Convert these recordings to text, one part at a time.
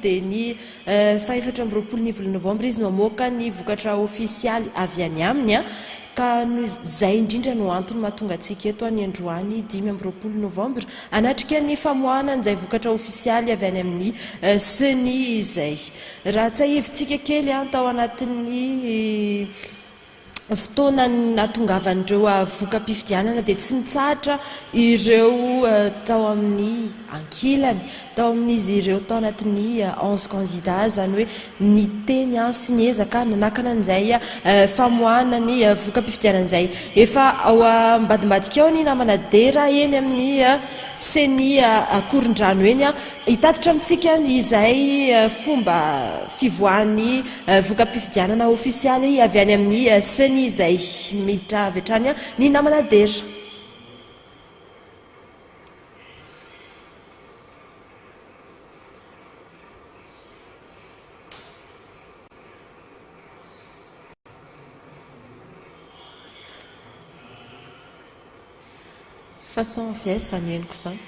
dia ny faefatra amby roapolo ny volana novambra izy no amoaka ny vokatra ofisialy avy any aminy a ka zay indrindra no antony mahatonga antsika eto any Androany 5 amby roapolo novambra anatrika ny famoahana an'izay vokatra ofisialy avy any amin'ny seni izay raha tsahivitsika kely tao anatin'ny fotoana natongavan'ireo voka-pifidianana dia tsy nitsahatra ireo tao amin'ny ankilany tao amin'izy ireo tao anatin'ny 11 candidat zany hoe ny teny sy ny ezaka nanakana an'izay famoahana ny voka-pifidianana izay efa ao ambadimbadika ao ny namana dera eny amin'ny seni Korondrano eny hitatitra amintsika izay fomba fivoahan'ny voka-pifidianana ofisialy avy any amin'ny seni izay miditra avy hatrany ny namana dera. Façon fiesa ny henoko izany.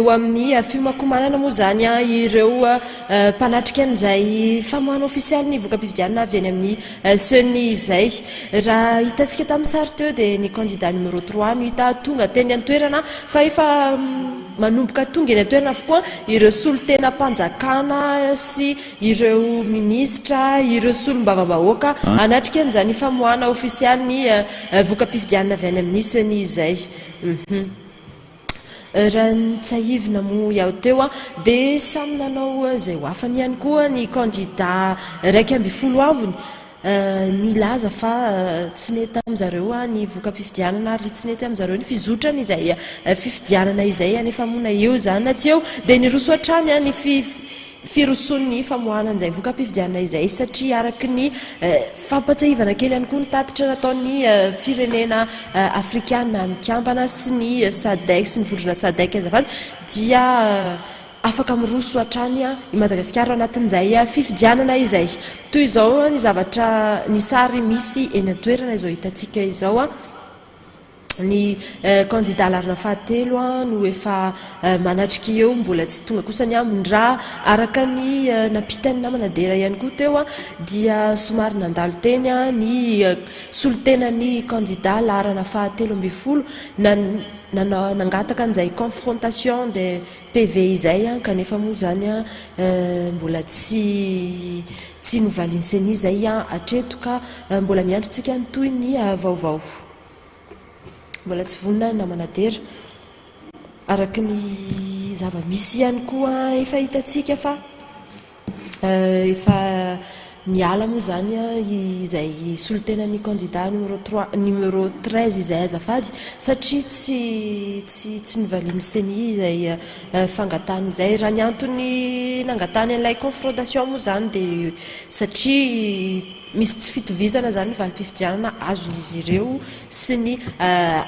Eo amin'ny fiomakomanana moa zany ireo mpanatrika an'izay famoahana ofisialy ny voka-pifidianana avy any amin'ny seni izay raha hitantsika tamin'ny sary teo dia ny candidat numéro 3 no hita tonga teny an-toerana fa efa manomboka tonga eny an-toerana avokoa ireo solon-tena mpanjakana sy ireo minisitra ireo solom-bavam-bahoaka anatrika an'izany famoahana ofisialy ny voka-pifidianana avy any amin'ny seni izay. Raha nitsahivina mo iaho teo dia samy nanao izay ho afany ihany koa ny candidat 1 ambiny nilaza fa tsy nety amin'izareo ny voka-pifidianana ary tsy nety amin'izareo ny fizotrana izay fifidianana izay anefa mona eo zany na tsy eo dia niroso hatrany ny firoson'ny famoahana an'izay voka-pifidianana izay satria araky ny fampatsahivana kely ihany koa ny tatitra nataon'ny firenena afrikana mikambana sy ny SADC sy ny vondrona SADC azafady dia afaka miroso hatrany i Madagasikara anatin'izay fifidianana izay toy izao ny zavatra ny sary misy eny an-toerana izao hitantsika izao ny candidat larina fahatelo no efa manatrika eo mbola tsy tonga kosa ny aminy raha araka ny nampitany namana dera ihany koa teo dia somary nandalo teny ny solon-tenany candidat larana fahatelo ambin'ny folo nangataka an'izay confrontation de PV izay kanefa moa zany mbola tsy novaliany seni izay hatreto ka mbola miandritsika ny toy ny vaovao mbola tsy vonina namana dera araky ny zava-misy ihany koa efa hitantsika fa efa niala moa zany izay solon-tenany candidat numéro 13 izay azafady satria tsy nivaliany seni izay fangatany izay raha ny antony nangatany an'ilay confrontation moa zany dia satria misy tsy fitovizana zany valim-pifidianana azon'izy ireo sy ny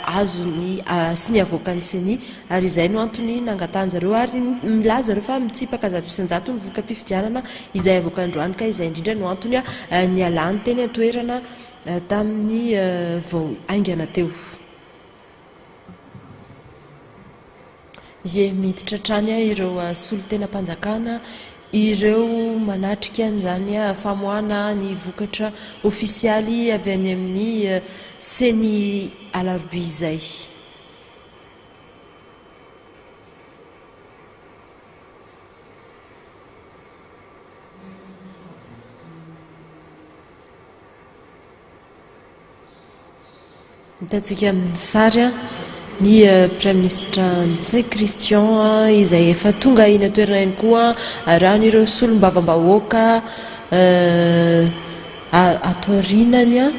azony sy ny avoakany seni ary izay no antony nangatany zareo ary milaza zareo fa mitsipaka zato isan-jato ny voka-pifidianana izay avoakandroany ka izay indrindra no antony nialany teny an-toerana tamin'ny vao aingana teo izay miditra hatrany ireo solon-tena mpanjakana ireo manatrika an'izany famoahana ny vokatra ofisialy avy any amin'ny seni alarobia izay. Hitantsika amin'ny sary ny Prime Ministre Ntsay Christian izay efa tonga iny toerana iny koa arahan'ireo solom-bavam-bahoaka atorianany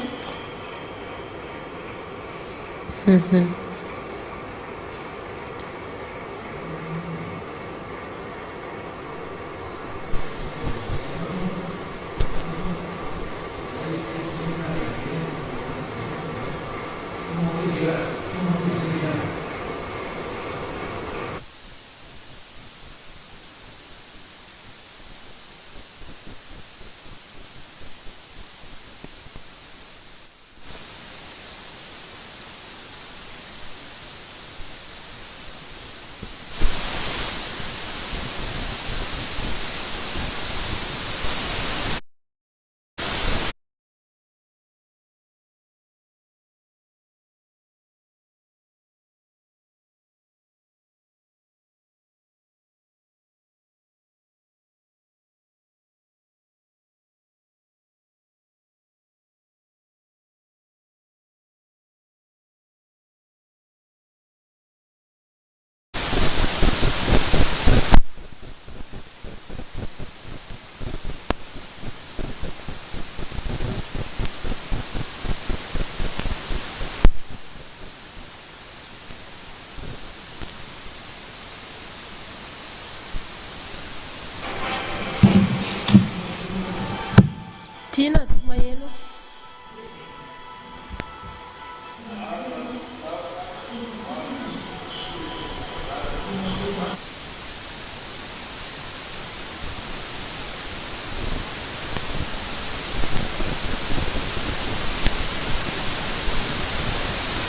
tiana tsy maheno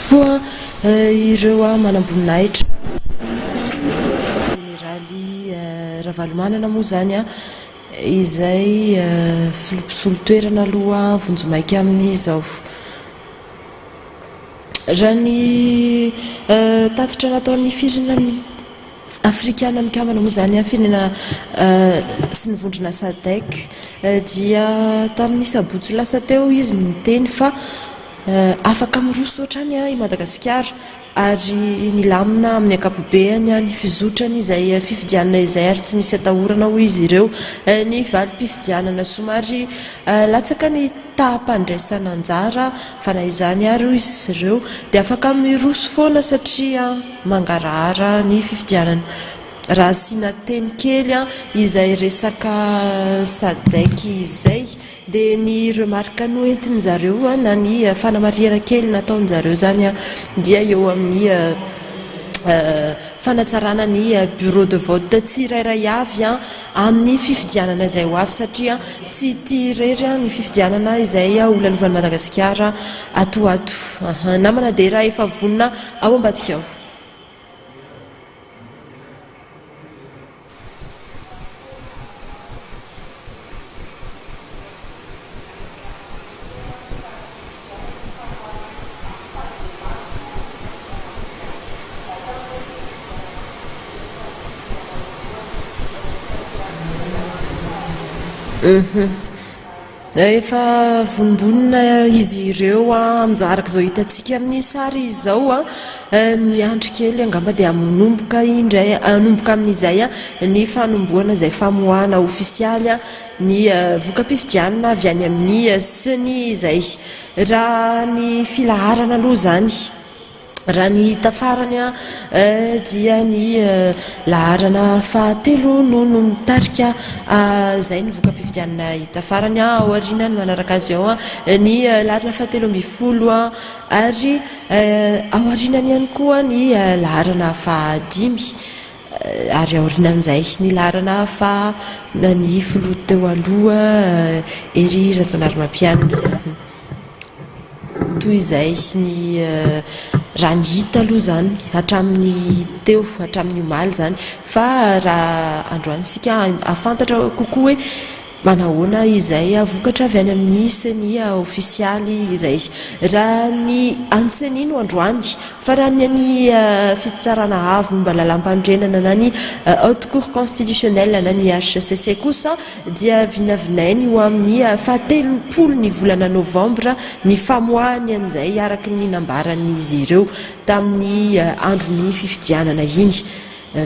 koa ireo a manamboninahitra generaly ravalomanana moa zany a izay filopisolo toerana aloha vonjomaiky amin'izao raha ny tatitra nataon'ny firenena afrikana mikamana moa zany a firenena sy nivondrona sadek dia tamin'ny sabotsy lasa teo izy niteny fa afaka miroso ohatrany a i Madagasikara ary nilamina amin'ny akapobeany ny fizotrany izay fifidianana izay ary tsy misy atahorana ho izy ireo ny valim-pifidianana somary latsaka ny taham-pandresana anjara fa na izany ary ho izy ireo dia afaka miroso foana satria mangarahara ny fifidianana raha sina teny kely a izay resaka sadeky izay dia ny remarka noentiny zareo na ny fanamariana kely nataony zareo zany a dia eo amin'ny fanatsarana ny bureau de vote tsy irairay avy a amin'ny fifidianana izay ho avy satria tsy tia rery a ny fifidianana izay olalovan'i Madagasikara atoato namana dia raha efa vonina ao ambadika ao efa vonimbonina izy ireo a araka izao hitantsika amin'ny sary izao a miandry kely angamba dia manomboka indray anomboka amin'izay a ny fanomboana izay famoahana ofisialy a ny voka-pifidianana avy any amin'ny seny izay raha ny filaharana aloha zany raha ny tafarany a dia ny laharana fahatelo no mitarika zay ny voka-pifidianana hitafarany a ao aoriana ny manaraka azy ao a ny laharana fahatelo amby folo a ary ao aorianany ihany koa ny laharana fahadimy ary aorinan'izay ny laharana fa ny folo teo aloha ery Rajaonarimampianina toy izay ny raha ny hita aloha zany hatramin'ny teo hatramin'ny omaly zany fa raha androany sika afantatra kokoa hoe manahoana izay vokatra avy any amin'ny seny ofisialy izay raha ny anseny no androany fa raha ny any fitsarana avy momba lalam-pandrenana na ny haute cour constitutionnelle na ny HCC kosa dia vinavinainy ho amin'ny fahatelopolo ny volana novambra ny famoahany an'izay araka ny nambaran'izy ireo tamin'ny andron'ny fifidianana iny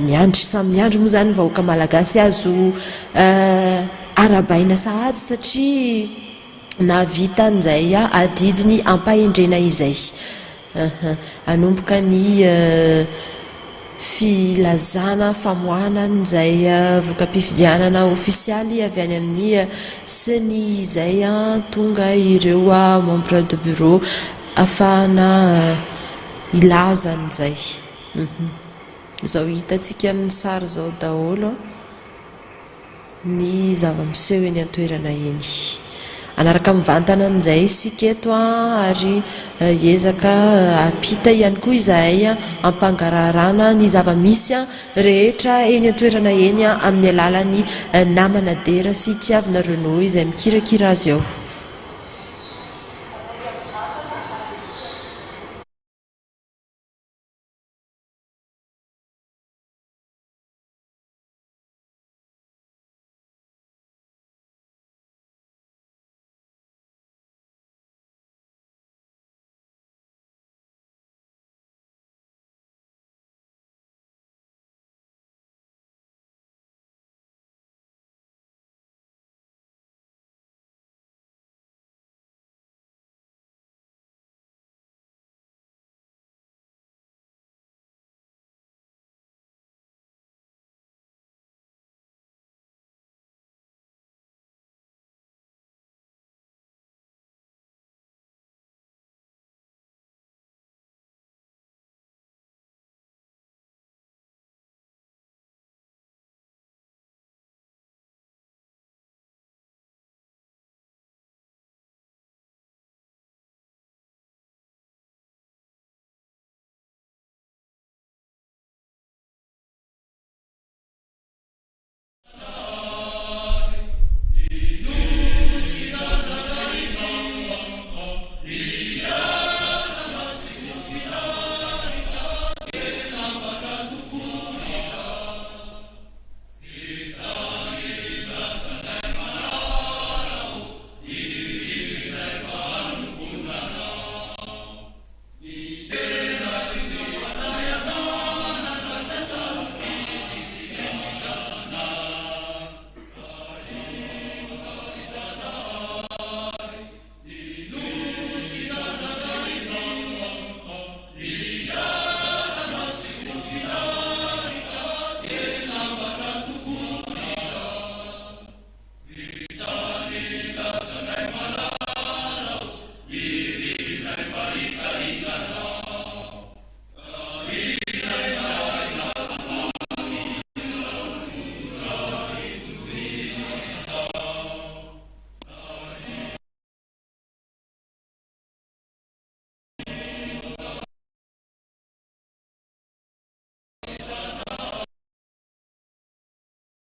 miandry samy miandry moa zany vahoaka malagasy azo arabaina sahady satria navita an'izay adidiny ampahendrena izay anomboka ny filazana famoahana nizay voka-pifidianana ofisialy avy any amin'ny seny izay tonga ireo membre de bureau ahafahana ilazan'izay zao hitatsika amin'ny sary zao daholo ny zava-miseho eny an-toerana eny. Anaraka mivantana an'izay isika eto ary ezaka apita ihany koa izahay ampangararana ny zava-misy rehetra eny an-toerana eny amin'ny alalan'ny namana dera sy tiavina Renault izay mikirakira azy ao.